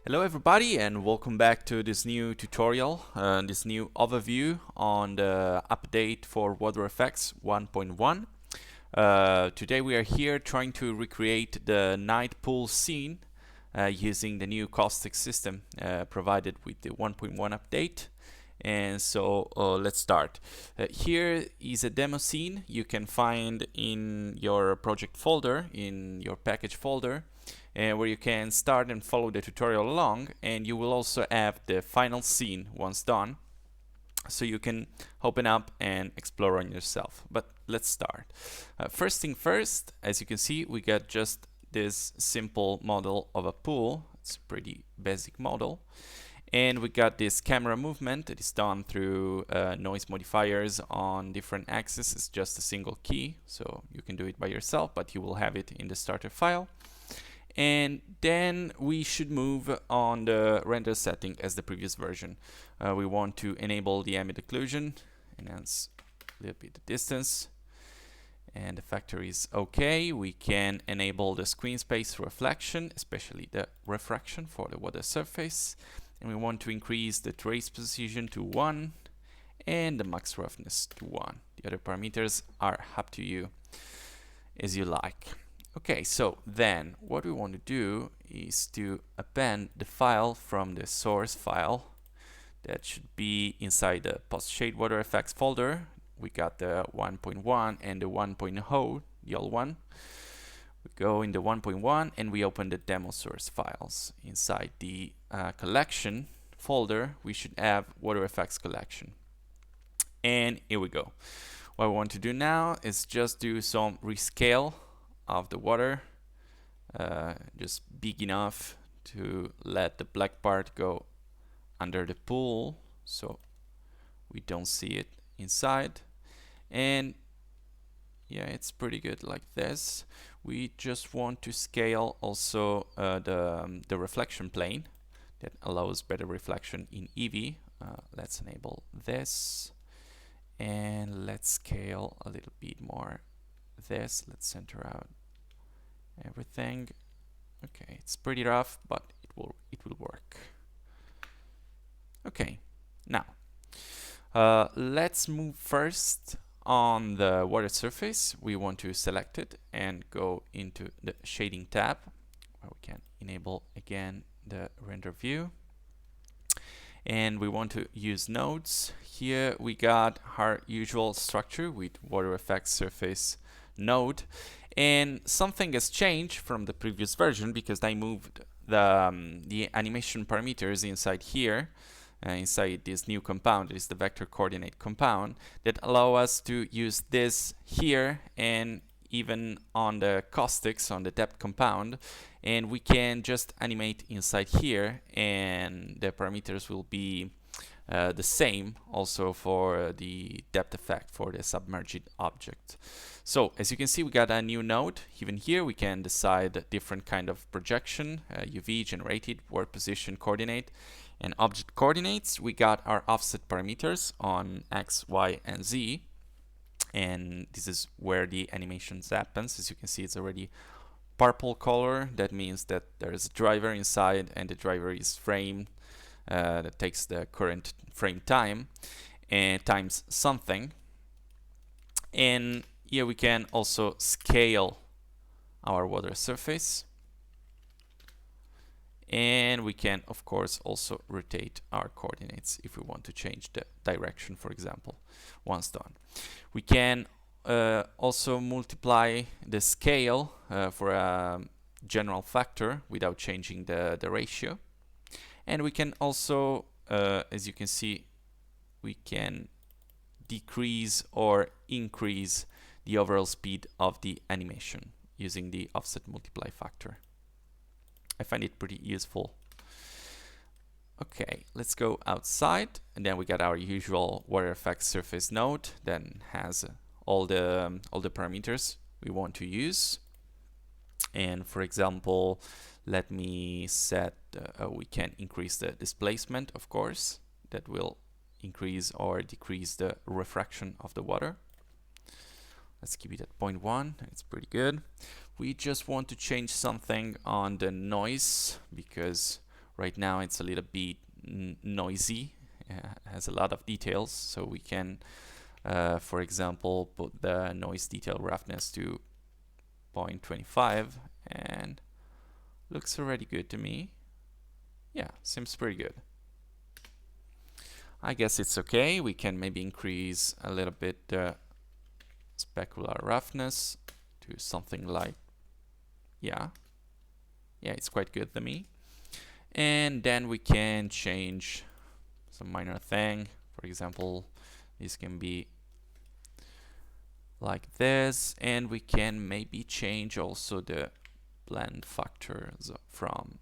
Hello everybody and welcome back to this new tutorial, this new overview on the update for WaterFX 1.1. Today we are here trying to recreate the night pool scene using the new Caustics system provided with the 1.1 update. And so let's start. Here is a demo scene you can find in your project folder, in your package folder, where you can start and follow the tutorial along, and you will also have the final scene once done, so you can open up and explore on yourself. But let's start. First thing first, as you can see, we got just this simple model of a pool. It's a pretty basic model. And we got this camera movement that is done through noise modifiers on different axes. It's just a single key, so you can do it by yourself, but you will have it in the starter file. And then we should move on the render setting as the previous version. We want to enable the ambient occlusion, enhance a little bit the distance, and the factor is okay. We can enable the screen space reflection, especially the refraction for the water surface. And we want to increase the trace precision to 1 and the max roughness to 1. The other parameters are up to you as you like. Okay, so then what we want to do is to append the file from the source file that should be inside the post-shade WaterFX folder. We got the 1.1 and the 1.0, the old one. We go in the 1.1 and we open the demo source files. Inside the collection folder, we should have WaterFX collection. And here we go. What we want to do now is just do some rescale of the water, just big enough to let the black part go under the pool so we don't see it inside. And yeah, it's pretty good like this. We just want to scale also the reflection plane that allows better reflection in Eevee. Let's enable this and let's scale a little bit more this. Let's center out everything. Okay, it's pretty rough, but it will work. Okay, now let's move first on the water surface. We want to select it and go into the shading tab, where we can enable again the render view. And we want to use nodes. Here we got our usual structure with WaterFX surface node, and something has changed from the previous version because I moved the animation parameters inside here, inside this new compound. It is the vector coordinate compound that allow us to use this here and even on the caustics, on the depth compound, and we can just animate inside here, and the parameters will be the same also for the depth effect for the submerged object. So as you can see, we got a new node. Even here we can decide different kind of projection, UV, generated, world position coordinate, and object coordinates. We got our offset parameters on X, Y, and Z, and this is where the animations happens. As you can see, it's already purple color. That means that there's a driver inside, and the driver is frame that takes the current frame time and times something. And here we can also scale our water surface, and we can of course also rotate our coordinates if we want to change the direction, for example, once done. We can also multiply the scale for a general factor without changing the ratio. And we can also, as you can see, we can decrease or increase the overall speed of the animation using the offset multiply factor. I find it pretty useful. Okay, let's go outside, and then we got our usual WaterFX surface node that has all the parameters we want to use. And for example, let me set we can increase the displacement, of course. That will increase or decrease the refraction of the water. Let's keep it at 0.1. It's pretty good. We just want to change something on the noise because Right now it's a little bit noisy, has a lot of details, so we can for example put the noise detail roughness to 0.25 and looks already good to me. Yeah, seems pretty good. I guess it's okay. We can maybe increase a little bit the specular roughness to something like, yeah, it's quite good to me. And then we can change some minor thing. For example, this can be like this, and we can maybe change also the blend factors from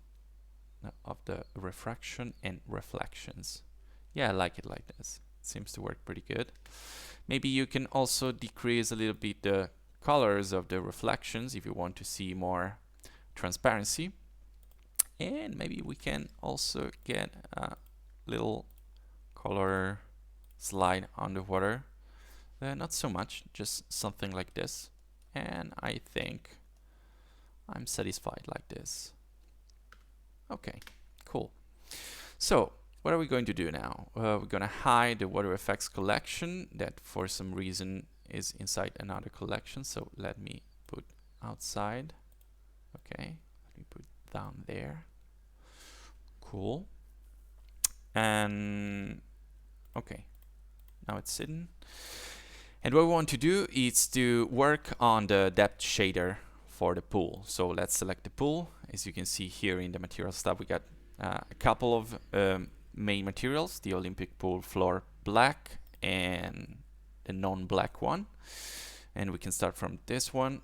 of the refraction and reflections. Yeah, I like it like this. It seems to work pretty good. Maybe you can also decrease a little bit the colors of the reflections if you want to see more transparency. And maybe we can also get a little color slide on the water. Not so much, just something like this. And I think I'm satisfied like this. Okay, cool. So what are we going to do now? We're going to hide the WaterFX collection that for some reason is inside another collection. So let me put outside. Okay, let me put down there. Cool. And okay, now it's hidden. And what we want to do is to work on the depth shader for the pool. So let's select the pool. As you can see here in the materials tab, we got a couple of main materials, the Olympic pool floor black and the non-black one. And we can start from this one.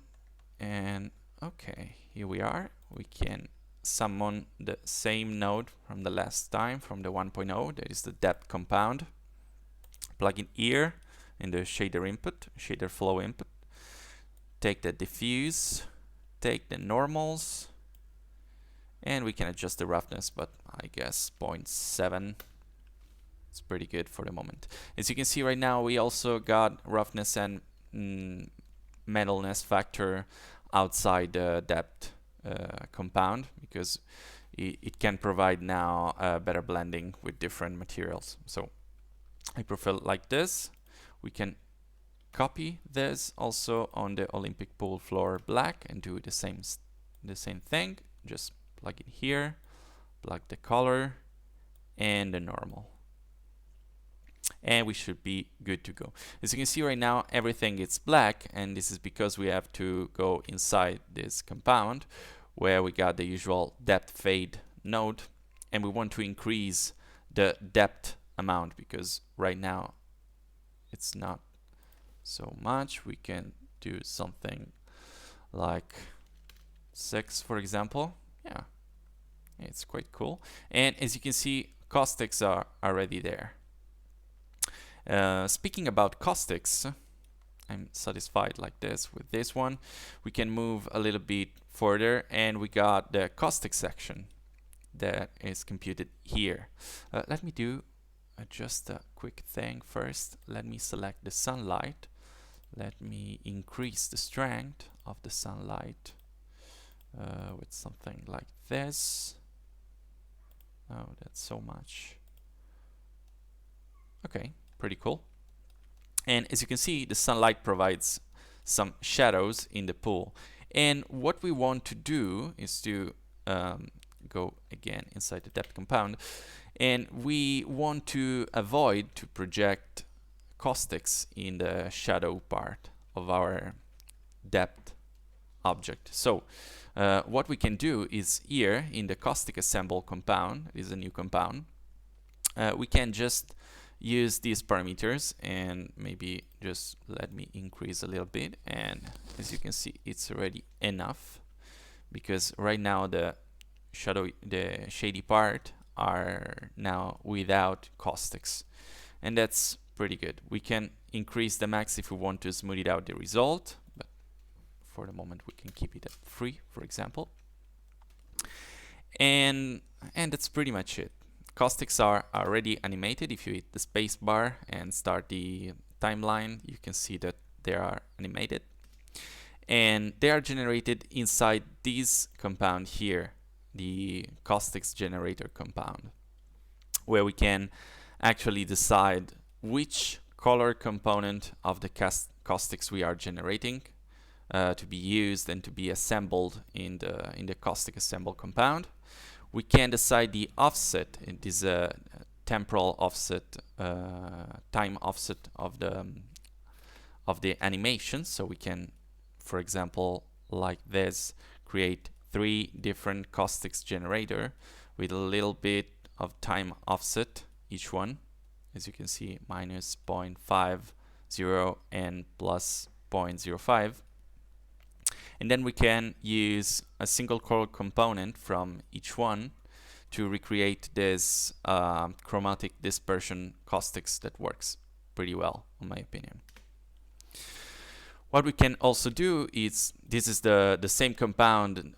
And okay, here we are. We can summon the same node from the last time, from the 1.0, that is the depth compound. Plug in here in the shader input, shader flow input. Take the diffuse, take the normals, and we can adjust the roughness, but I guess 0.7 is pretty good for the moment. As you can see right now, we also got roughness and metalness factor outside the depth compound, because it can provide now better blending with different materials. So I prefer like this. We can copy this also on the Olympic pool floor black and do the same thing. Just plug it here, plug the color and the normal, and we should be good to go. As you can see right now, everything is black, and this is because we have to go inside this compound where we got the usual depth fade node, and we want to increase the depth amount because right now it's not so much. We can do something like 6, for example. Yeah, it's quite cool. And as you can see, caustics are already there. Speaking about caustics, I'm satisfied like this with this one. We can move a little bit further, and we got the caustic section that is computed here. Let me do just a quick thing first. Let me select the sunlight. Let me increase the strength of the sunlight with something like this. Oh, that's so much. Okay, pretty cool. And as you can see, the sunlight provides some shadows in the pool. And what we want to do is to go again inside the depth compound, and we want to avoid to project caustics in the shadow part of our depth object. So what we can do is here in the caustic assemble compound, it is a new compound, we can just use these parameters, and maybe just let me increase a little bit, and as you can see, it's already enough, because right now the shady part are now without caustics, and that's pretty good. We can increase the max if we want to smooth it out the result, but for the moment we can keep it at 3, for example. And that's pretty much it. Caustics are already animated. If you hit the space bar and start the timeline, you can see that they are animated, and they are generated inside this compound here. the Caustics generator compound, where we can actually decide which color component of the caustics we are generating to be used and to be assembled in the caustic assemble compound. We can decide the offset. It is a temporal offset, time offset of the animation. So we can, for example, like this, create 3 different caustics generator with a little bit of time offset each one. As you can see, minus 0.50 and plus 0.05. And then we can use a single color component from each one to recreate this chromatic dispersion caustics that works pretty well, in my opinion. What we can also do is, this is the same compound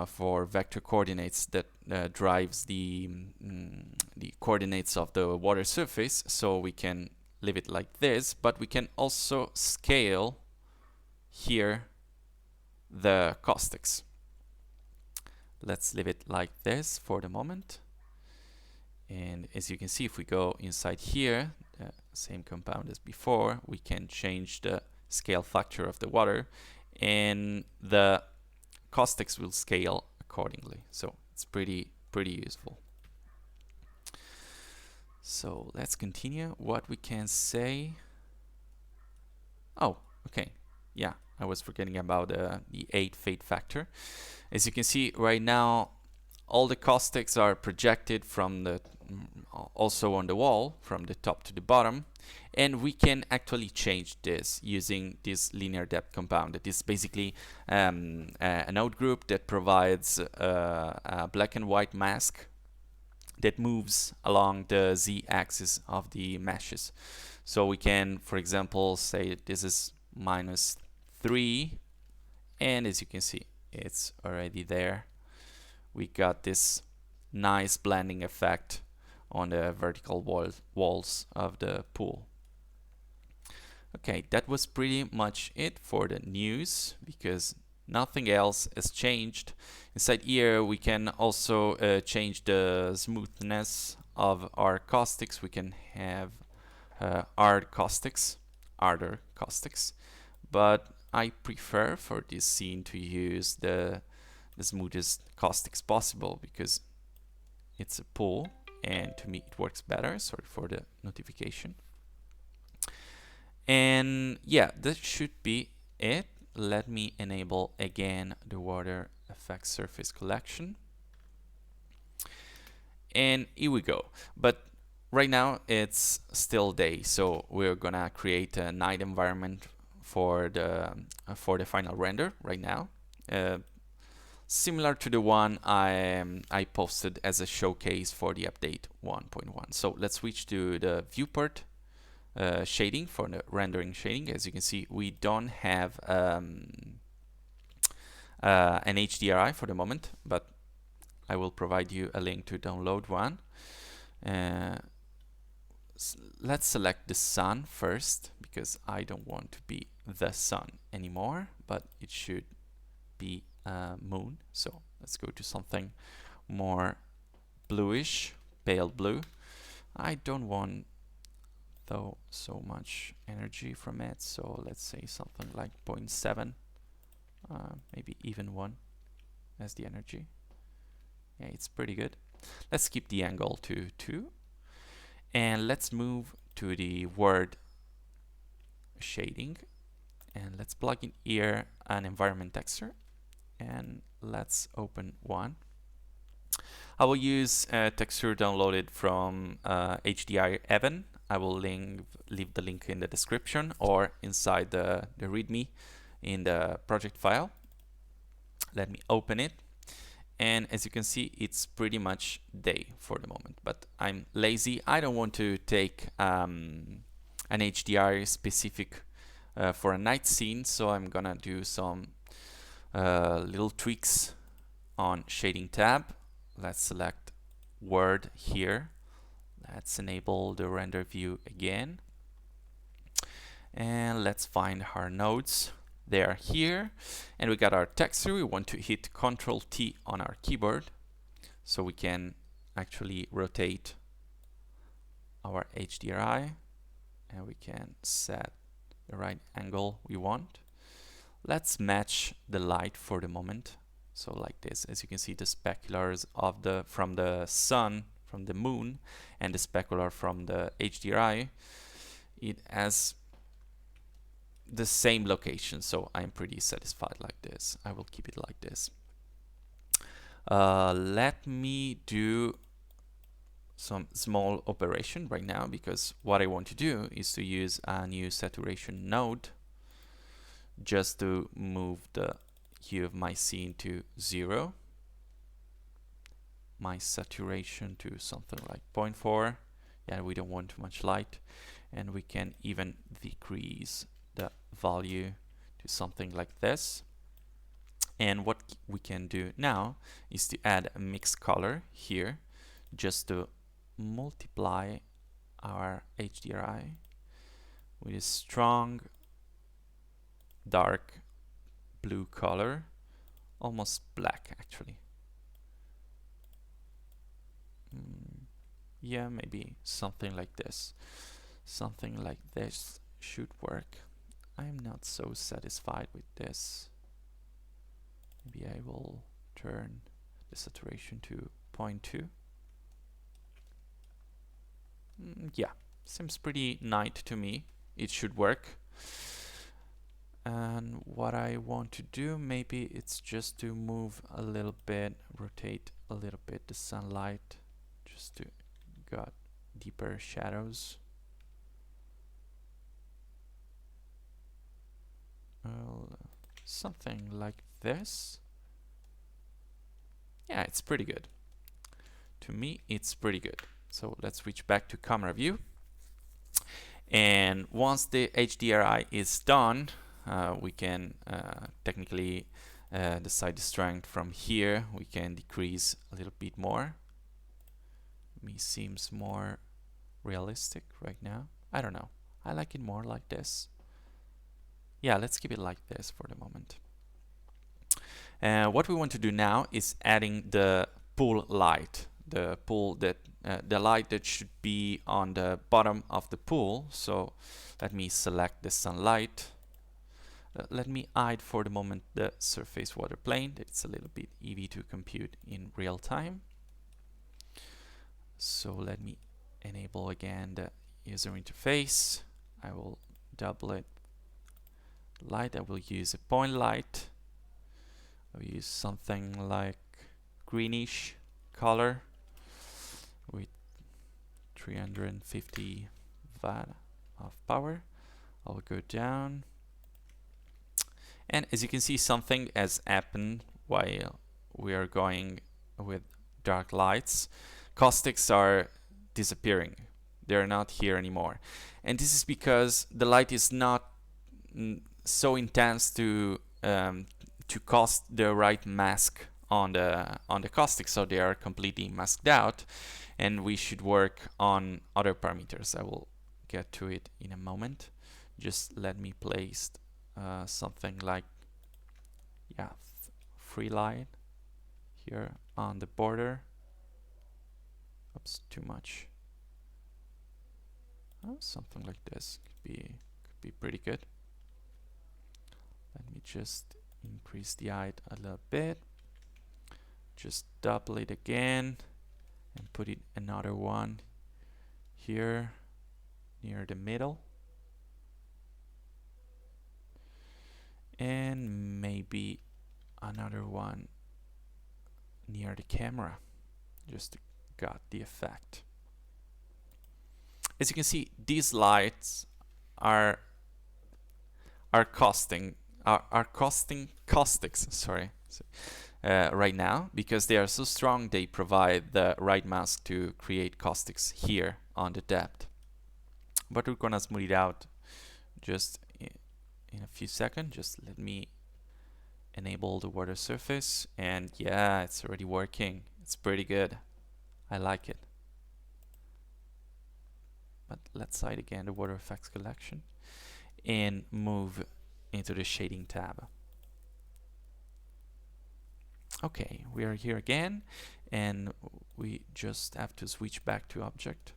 for vector coordinates that drives the coordinates of the water surface, so we can leave it like this, but we can also scale here the caustics. Let's leave it like this for the moment. And as you can see, if we go inside here, same compound as before, we can change the scale factor of the water, and the caustics will scale accordingly. So it's pretty useful. So let's continue. What we can say. Oh, okay. Yeah, I was forgetting about the 8 fade factor. As you can see right now, all the caustics are projected from the also on the wall from the top to the bottom, and we can actually change this using this linear depth compound. It is basically a node group that provides a black and white mask that moves along the z-axis of the meshes. So we can, for example, say this is -3, and as you can see, it's already there. We got this nice blending effect on the vertical walls of the pool. Okay, that was pretty much it for the news, because nothing else has changed. Inside here we can also change the smoothness of our caustics. We can have harder caustics, but I prefer for this scene to use the smoothest caustics possible, because it's a pool and to me it works better. Sorry for the notification. And yeah, that should be it. Let me enable again the WaterFX surface collection, and here we go. But right now it's still day, so we're gonna create a night environment for the final render right now, similar to the one I posted as a showcase for the update 1.1. So let's switch to the viewport shading for the rendering shading. As you can see, we don't have an HDRI for the moment, but I will provide you a link to download one. Let's select the sun first, because I don't want to be the sun anymore, but it should be moon. So let's go to something more bluish, pale blue. I don't want though so much energy from it, so let's say something like 0.7, maybe even 1 as the energy. Yeah, it's pretty good. Let's keep the angle to 2, and let's move to the word shading, and let's plug in here an environment texture, and let's open one. I will use a texture downloaded from HDR Evan. I will leave the link in the description or inside the README in the project file. Let me open it, and as you can see, it's pretty much day for the moment, but I'm lazy. I don't want to take an HDR specific for a night scene, so I'm gonna do some little tweaks on shading tab. Let's select word here. Let's enable the render view again, and let's find our nodes. They are here, and we got our texture. We want to hit Ctrl T on our keyboard so we can actually rotate our HDRI, and we can set the right angle we want. Let's match the light for the moment. So like this, as you can see, the speculars of from the sun, from the moon, and the specular from the HDRI, it has the same location, so I'm pretty satisfied like this. I will keep it like this. Let me do some small operation right now, because what I want to do is to use a new saturation node just to move the hue of my scene to 0, my saturation to something like 0.4. Yeah, we don't want too much light, and we can even decrease the value to something like this. And what we can do now is to add a mix color here, just to multiply our HDRI with a strong dark blue color, almost black actually. Yeah, maybe something like this. Something like this should work. I'm not so satisfied with this. Maybe I will turn the saturation to 0.2. Yeah, seems pretty nice to me. It should work. And what I want to do, maybe it's just to move a little bit, rotate a little bit the sunlight, just to get deeper shadows. Something like this. Yeah, it's pretty good. To me, it's pretty good. So let's switch back to camera view. And once the HDRI is done, we can technically decide the strength from here. We can decrease a little bit more. Me seems more realistic right now. I don't know. I like it more like this. Yeah, let's keep it like this for the moment. What we want to do now is adding the pool light, the light that should be on the bottom of the pool. So let me select the sunlight. Let me hide for the moment the surface water plane. It's a little bit easy to compute in real time. So let me enable again the user interface. I will double it. Light, I will use a point light. I'll use something like greenish color with 350 watt of power. I'll go down, and as you can see, something has happened while we are going with dark lights. Caustics are disappearing. They're not here anymore, and this is because the light is not so intense to cast the right mask on the caustic, so they are completely masked out, and we should work on other parameters. I will get to it in a moment. Just let me place something like free light here on the border. Oops, too much. Something like this could be pretty good. Let me just increase the height a little bit. Just double it again and put it another one here near the middle. And maybe another one near the camera, just to get the effect. As you can see, these lights are costing caustics, sorry, right now, because they are so strong. They provide the right mask to create caustics here on the depth. But we're gonna smooth it out just in a few seconds. Just let me enable the water surface, and yeah, it's already working. It's pretty good. I like it. But let's hide again the WaterFX collection and move into the shading tab. Okay, we are here again, and we just have to switch back to object,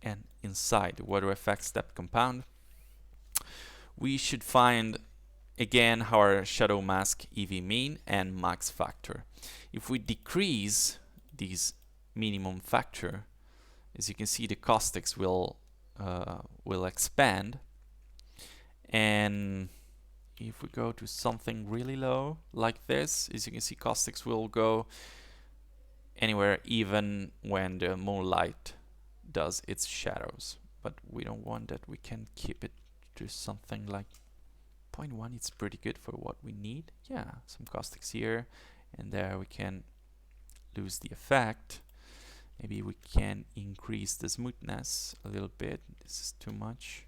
and inside the WaterFX step compound we should find again our shadow mask EV mean and max factor. If we decrease this minimum factor, as you can see, the caustics will expand, and if we go to something really low like this, as you can see, caustics will go anywhere even when the moonlight does its shadows. But we don't want that. We can keep it to something like 0.1. It's pretty good for what we need. Yeah, some caustics here and there. We can lose the effect. Maybe we can increase the smoothness a little bit. This is too much.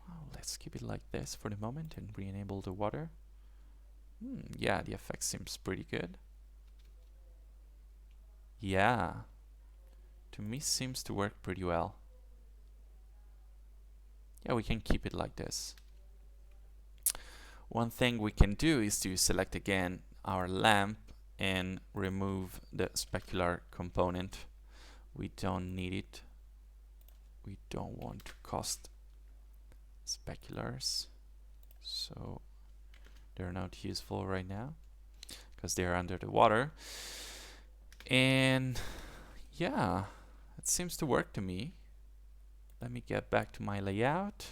Well, let's keep it like this for the moment and re-enable the water. Yeah, the effect seems pretty good. Yeah, to me seems to work pretty well. Yeah, we can keep it like this. One thing we can do is to select again our lamp and remove the specular component. We don't need it. We don't want to cost speculars, so they're not useful right now because they're under the water. And yeah, it seems to work to me. Let me get back to my layout.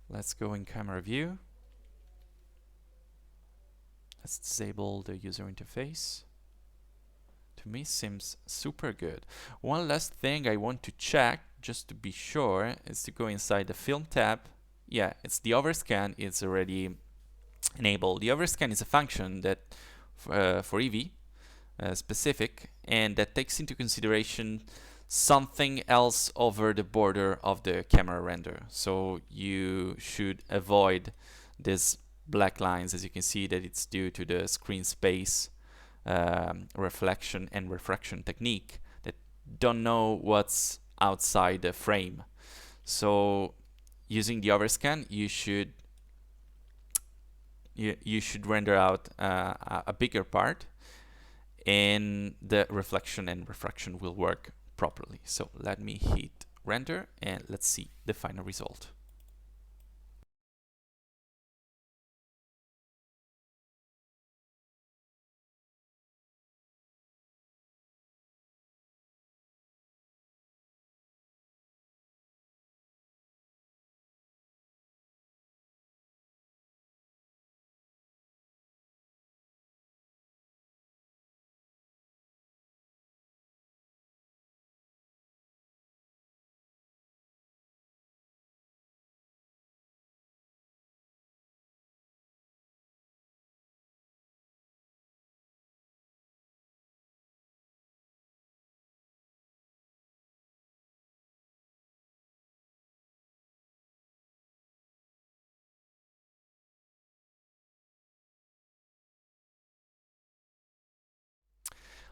Let's go in camera view. Let's disable the user interface. To me seems super good. One last thing I want to check just to be sure is to go inside the film tab. Yeah, it's the overscan. It's already enabled. The overscan is a function that for EV specific, and that takes into consideration something else over the border of the camera render. So you should avoid this black lines. As you can see, that it's due to the screen space reflection and refraction technique that don't know what's outside the frame. So using the overscan, you should render out a bigger part, and the reflection and refraction will work properly. So let me hit render and let's see the final result.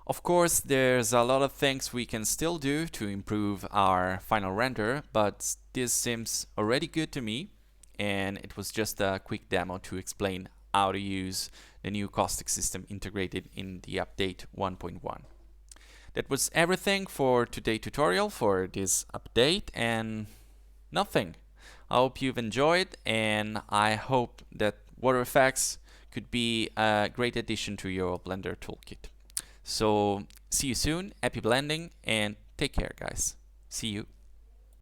Of course, there's a lot of things we can still do to improve our final render, but this seems already good to me, and it was just a quick demo to explain how to use the new caustic system integrated in the update 1.1. That was everything for today's tutorial for this update, and nothing. I hope you've enjoyed, and I hope that WaterFX could be a great addition to your Blender toolkit. So see you soon, happy blending, and take care, guys. See you.